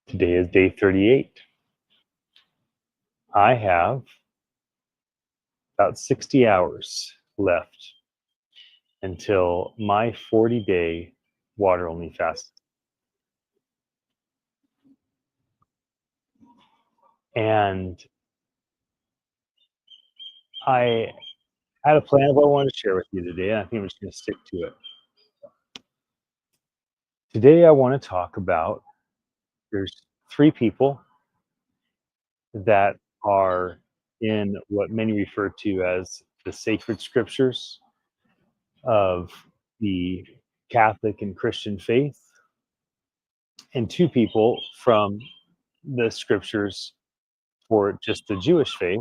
Today is day 38. I have about 60 hours left until my 40-day water only fast. And I had a plan of what I wanted to share with you today, and I think I'm just going to stick to it. Today, I want to talk about there's three people that are in what many refer to as the sacred scriptures of the Catholic and Christian faith, and two people from the scriptures for just the Jewish faith.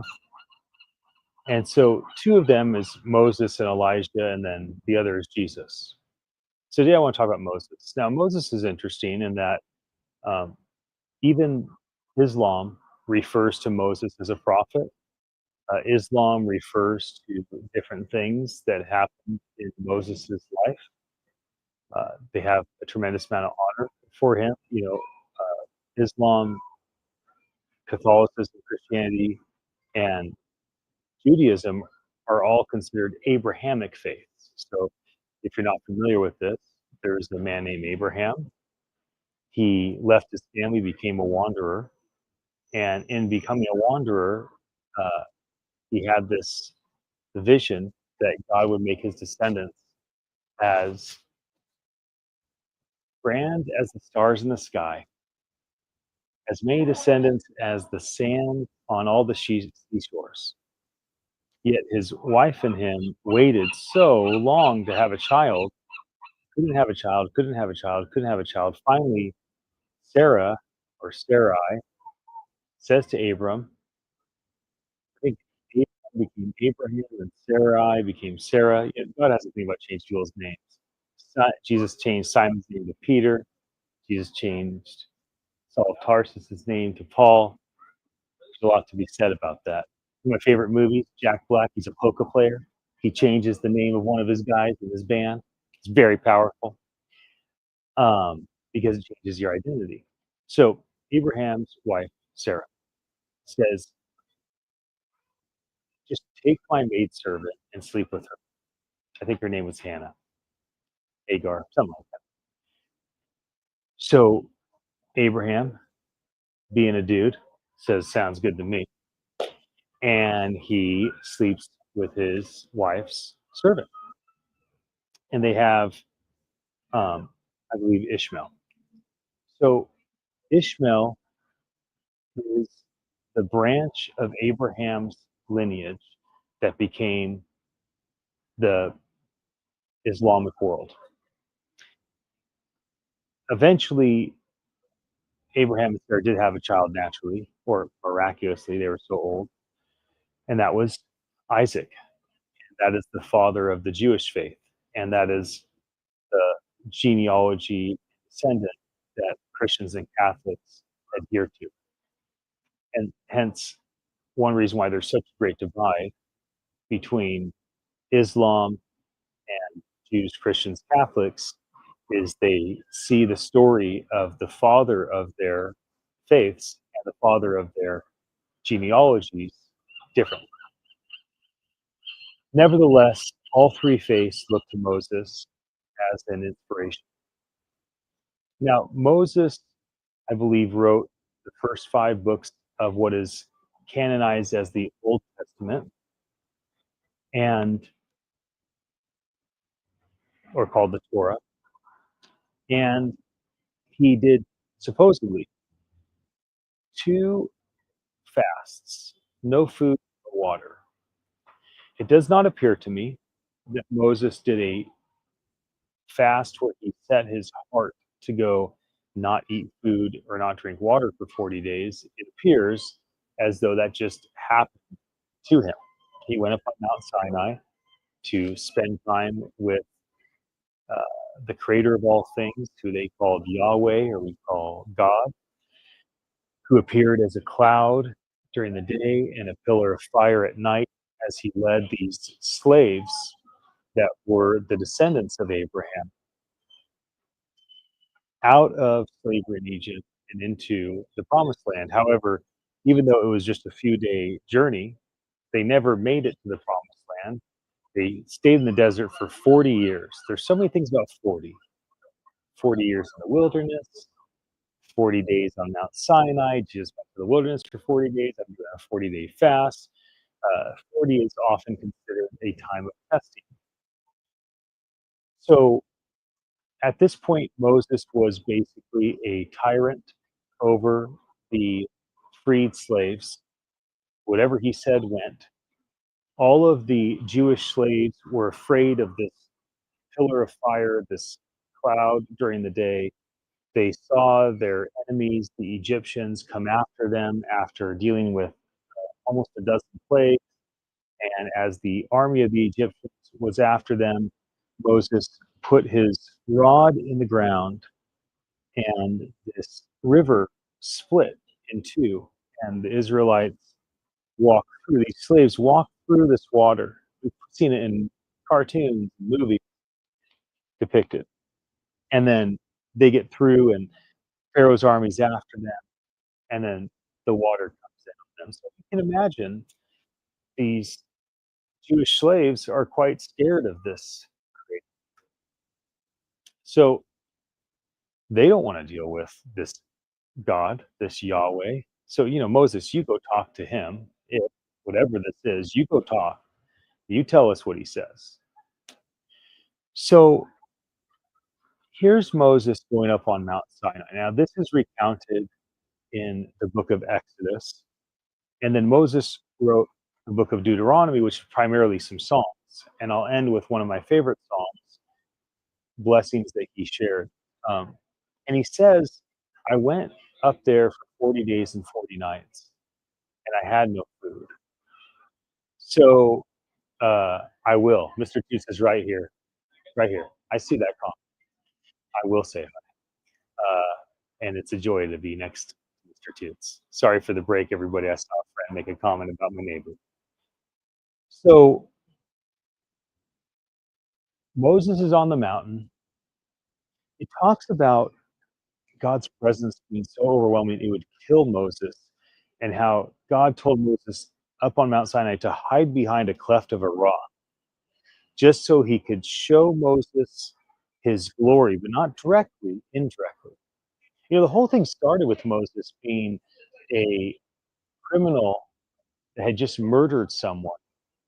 And so two of them is Moses and Elijah, and then the other is Jesus. So today I want to talk about Moses. Now, Moses is interesting in that um, even Islam refers to Moses as a prophet. Islam refers to different things that happened in Moses's life. They have a tremendous amount of honor for him. Islam, Catholicism, Christianity, and Judaism are all considered Abrahamic faiths. So, if you're not familiar with this, there's a man named Abraham. He left his family, became a wanderer, and in becoming a wanderer, uh, he had this vision that God would make his descendants as grand as the stars in the sky, as many descendants as the sand on all the seashores. Yet his wife and him waited so long to have a child, couldn't have a child, couldn't have a child, couldn't have a child. Finally, Sarah or Sarai says to Abram, I think Abram became Abraham and Sarai became Sarah. God has a thing about changing people's names. Jesus changed Simon's name to Peter. Jesus changed Saul of Tarsus' name to Paul. There's a lot to be said about that. One of my favorite movies, Jack Black, he's a poker player. He changes the name of one of his guys in his band. It's very powerful because it changes your identity. So Abraham's wife, Sarah, says, just take my maidservant and sleep with her. I think her name was Hannah, Hagar, something like that. So Abraham, being a dude, says, sounds good to me. And he sleeps with his wife's servant. And they have, I believe, Ishmael. So Ishmael is the branch of Abraham's lineage that became the Islamic world. Eventually, Abraham and Sarah did have a child naturally, or miraculously, they were so old, and that was Isaac. That is the father of the Jewish faith, and that is the genealogy descendant that Christians and Catholics adhere to. And hence, one reason why there's such a great divide between Islam and Jews, Christians, Catholics is they see the story of the father of their faiths and the father of their genealogies differently. Nevertheless, all three faiths look to Moses as an inspiration. Now, Moses, I believe, wrote the first five books of what is canonized as the Old Testament, and or called the Torah, and he did supposedly two fasts, no food, no water. It does not appear to me that Moses did a fast where he set his heart to go not eat food or not drink water for 40 days. It appears as though that just happened to him. He went up on Mount Sinai to spend time with uh, the creator of all things, who they called Yahweh, or we call God, who appeared as a cloud during the day and a pillar of fire at night as he led these slaves that were the descendants of Abraham out of slavery in Egypt and into the promised land. However, even though it was just a few day journey, they never made it to the promised land. They stayed in the desert for 40 years. There's so many things about 40. 40 years in the wilderness, 40 days on Mount Sinai. Jesus went to the wilderness for 40 days. I'm doing a 40-day fast. 40 is often considered a time of testing. So at this point, Moses was basically a tyrant over the freed slaves. Whatever he said went. All of the Jewish slaves were afraid of this pillar of fire, this cloud during the day. They saw their enemies, the Egyptians, come after them after dealing with almost a dozen plagues. And as the army of the Egyptians was after them, Moses put his rod in the ground, and this river split in two. And the Israelites walked through, these slaves walked through this water. We've seen it in cartoons, movies depicted. And then they get through, and Pharaoh's army's after them, and then the water comes in on them. So you can imagine these Jewish slaves are quite scared of this. So they don't want to deal with this God, this Yahweh. So, Moses, you go talk to him. If whatever this is, you go talk. You tell us what he says. So here's Moses going up on Mount Sinai. Now, this is recounted in the book of Exodus. And then Moses wrote the book of Deuteronomy, which is primarily some Psalms. And I'll end with one of my favorite Psalms, blessings that he shared. And he says, I went up there for 40 days and 40 nights, and I had no food. So I will. Mr. Toots is right here. Right here. I see that comment. I will say it. And it's a joy to be next to Mr. Toots. Sorry for the break, everybody. I saw a friend make a comment about my neighbor. So Moses is on the mountain. It talks about God's presence being so overwhelming it would kill Moses, and how God told Moses up on Mount Sinai to hide behind a cleft of a rock just so he could show Moses his glory, but not directly, indirectly. The whole thing started with Moses being a criminal that had just murdered someone,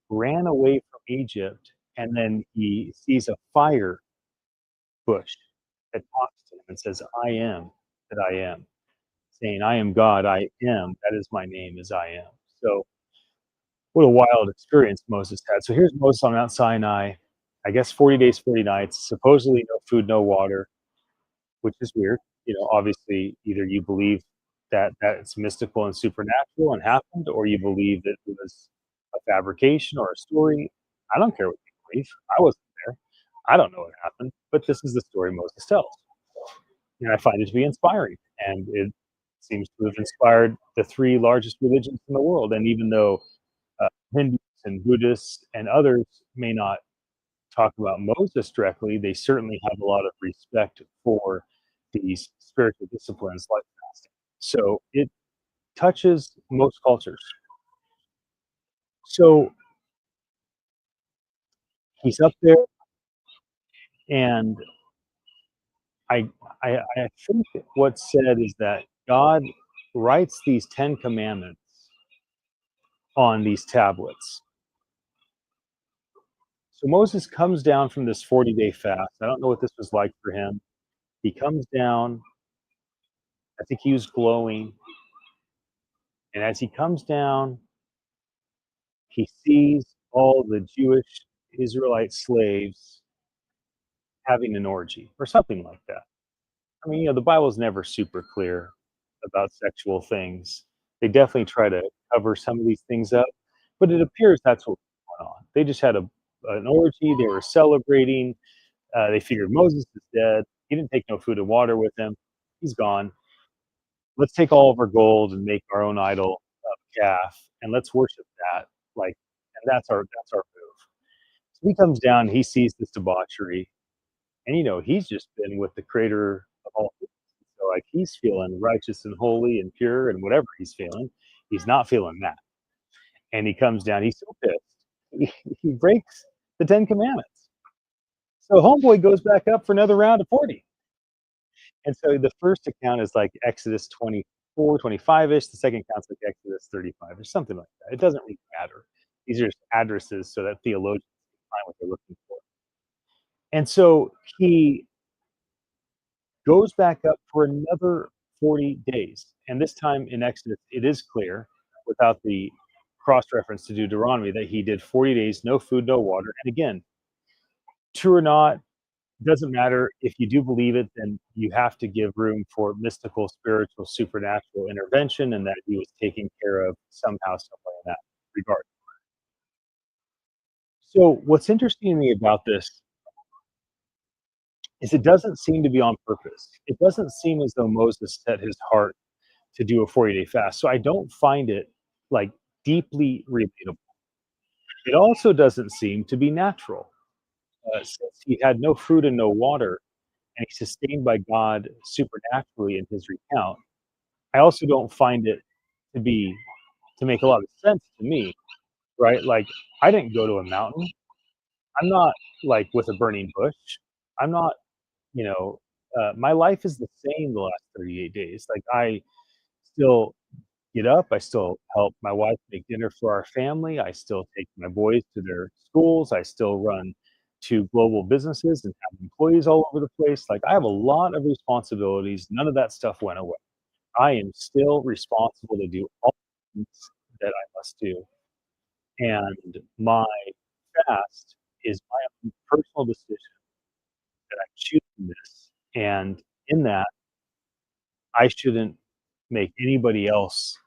ran away from Egypt, and then he sees a fire bush that talks to him and says, I am that I am, saying, I am God, I am, that is my name, is I am. So, what a wild experience Moses had. So, here's Moses on Mount Sinai, I guess 40 days, 40 nights, supposedly no food, no water, which is weird. Obviously, either you believe that it's mystical and supernatural and happened, or you believe that it was a fabrication or a story. I don't care what you believe. I wasn't there. I don't know what happened, but this is the story Moses tells. And I find it to be inspiring. And it seems to have inspired the three largest religions in the world. And even though Hindus and Buddhists and others may not talk about Moses directly, they certainly have a lot of respect for these spiritual disciplines like fasting. So it touches most cultures. So he's up there, and I, I think what's said is that God writes these 10 commandments on these tablets. So Moses comes down from this 40-day fast. I don't know what this was like for him. He comes down. I think he was glowing. And as he comes down, he sees all the Jewish Israelite slaves having an orgy or something like that. I mean, the Bible's never super clear about sexual things. They definitely try to cover some of these things up, but it appears that's what was going on. They just had a an orgy. They were celebrating. They figured Moses is dead. He didn't take no food and water with him. He's gone. Let's take all of our gold and make our own idol calf, and let's worship that. Like, and that's our move. So he comes down. He sees this debauchery, and he's just been with the creator of all things. So like he's feeling righteous and holy and pure and whatever he's feeling, he's not feeling that. And he comes down, he's so pissed. He breaks the 10 commandments. So homeboy goes back up for another round of 40. And so the first account is like Exodus 24, 25-ish. The second account's like Exodus 35 or something like that. It doesn't really matter. These are just addresses so that theologians can find what they're looking for. And so he goes back up for another 40 days. And this time in Exodus, it is clear without the cross reference to Deuteronomy that he did 40 days, no food, no water. And again, true or not, doesn't matter. If you do believe it, then you have to give room for mystical, spiritual, supernatural intervention and that he was taken care of somehow, some way in that regard. So, what's interesting to me about this is it doesn't seem to be on purpose. It doesn't seem as though Moses set his heart to do a 40-day fast. So I don't find it like deeply relatable. It also doesn't seem to be natural. Since he had no food and no water, and he's sustained by God supernaturally in his recount, I also don't find it to be to make a lot of sense to me, right? Like I didn't go to a mountain. I'm not like with a burning bush. I'm not, you know, my life is the same the last 38 days. Like I still get up. I still help my wife make dinner for our family. I still take my boys to their schools. I still run two global businesses and have employees all over the place. Like I have a lot of responsibilities. None of that stuff went away. I am still responsible to do all the things that I must do. And my fast is my own personal decision that I choose this. And in that, I shouldn't make anybody else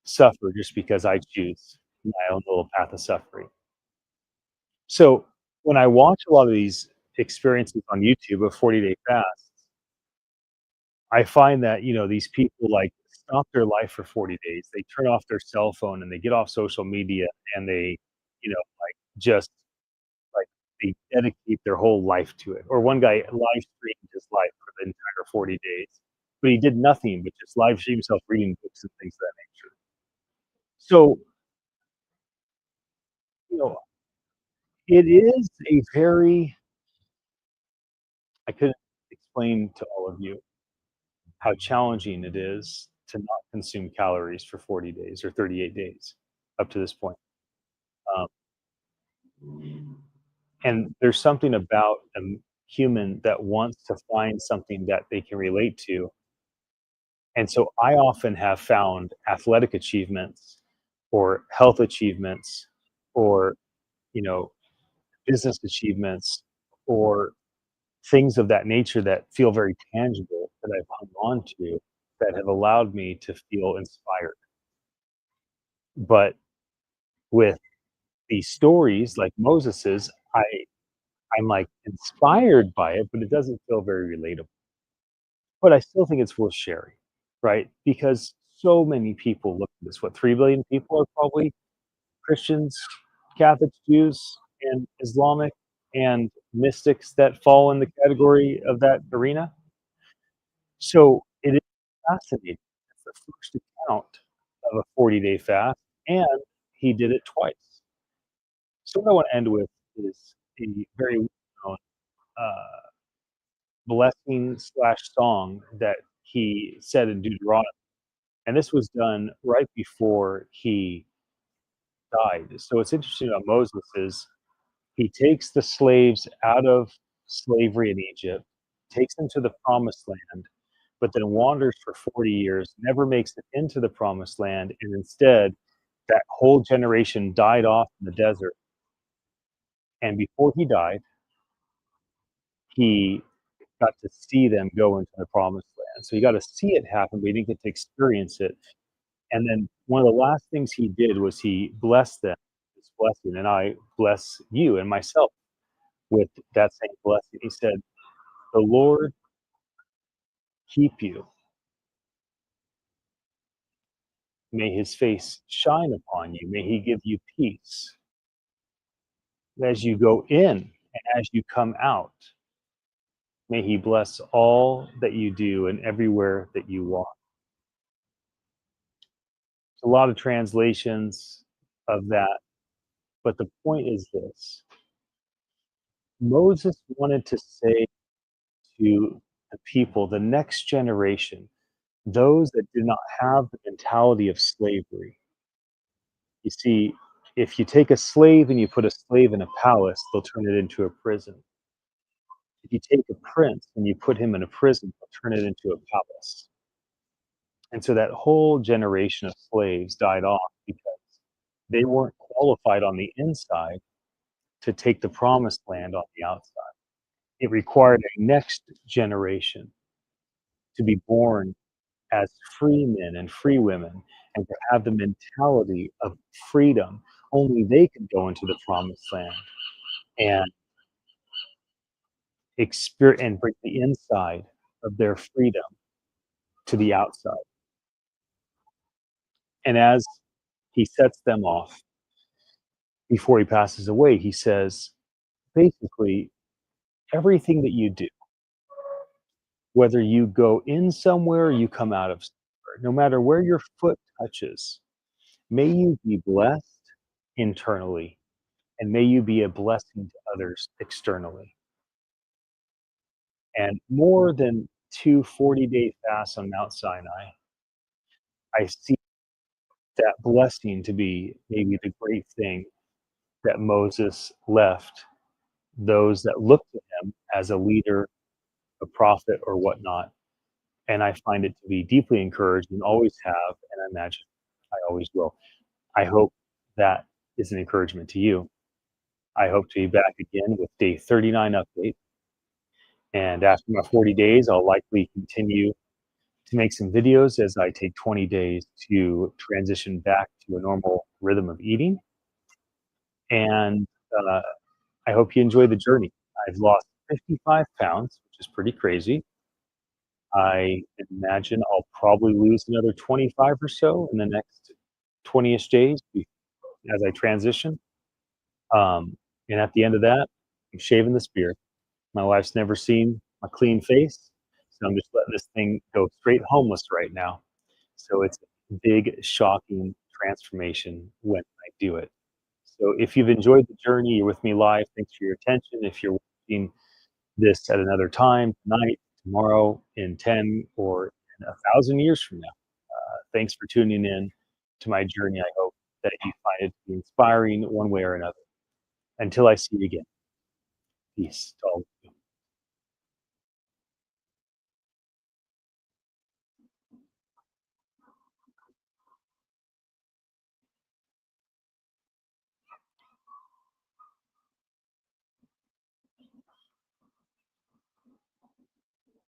suffer just because I choose my own little path of suffering. So when I watch a lot of these experiences on YouTube of 40-day fasts, I find that, these people like stop their life for 40 days. They turn off their cell phone and they get off social media and they, like just like they dedicate their whole life to it. Or one guy live streamed his life for the entire 40 days, but he did nothing but just live stream himself reading books and things of that nature. So, you know, it is a very I couldn't explain to all of you how challenging it is to not consume calories for 40 days or 38 days up to this point. Um, and there's something about a human that wants to find something that they can relate to. And so I often have found athletic achievements or health achievements or, you know, business achievements or things of that nature that feel very tangible that I've hung on to that have allowed me to feel inspired. But with these stories like Moses's, I'm like inspired by it, but it doesn't feel very relatable. But I still think it's worth sharing, right? Because so many people look at this. What 3 billion people are probably Christians, Catholics, Jews, and Islamic and mystics that fall in the category of that arena. So it is fascinating. It's the first account of a 40-day fast, and he did it twice. So what I want to end with is a very well-known blessing slash song that he said in Deuteronomy, and this was done right before he died. So what's interesting about Moses is he takes the slaves out of slavery in Egypt, takes them to the promised land, but then wanders for 40 years, never makes it into the promised land, and instead, that whole generation died off in the desert. And before he died, he got to see them go into the promised land. So he got to see it happen, but he didn't get to experience it. And then one of the last things he did was he blessed them blessing, and I bless you and myself with that same blessing. He said, "The Lord keep you. May his face shine upon you. May he give you peace as you go in and as you come out. May he bless all that you do and everywhere that you walk." A lot of translations of that, but the point is this: Moses wanted to say to the people, the next generation, those that did not have the mentality of slavery. You see, if you take a slave and you put a slave in a palace, they'll turn it into a prison. If you take a prince and you put him in a prison, they'll turn it into a palace. And so that whole generation of slaves died off because they weren't qualified on the inside to take the promised land on the outside. It required a next generation to be born as free men and free women and to have the mentality of freedom. Only they could go into the promised land and and bring the inside of their freedom to the outside. And as he sets them off before he passes away, he says, basically, everything that you do, whether you go in somewhere or you come out of somewhere, no matter where your foot touches, may you be blessed internally and may you be a blessing to others externally. And more than 2 40-day fasts on Mount Sinai, I see that blessing to be maybe the great thing that Moses left those that look to him as a leader, a prophet, or whatnot. And I find it to be deeply encouraging, always have, and I imagine I always will. I hope that is an encouragement to you. I hope to be back again with day 39 update. And after my 40 days, I'll likely continue to make some videos as I take 20 days to transition back to a normal rhythm of eating. And uh, I hope you enjoy the journey. I've lost 55 pounds, which is pretty crazy. I imagine I'll probably lose another 25 or so in the next 20-ish days as I transition. And at the end of that, I'm shaving this beard. My wife's never seen a clean face, so I'm just letting this thing go straight homeless right now. So it's a big, shocking transformation when I do it. So if you've enjoyed the journey, you're with me live, thanks for your attention. If you're watching this at another time, tonight, tomorrow, in 10 or in 1,000 years from now, thanks for tuning in to my journey. I hope that you find it to be inspiring one way or another. Until I see you again, peace to all.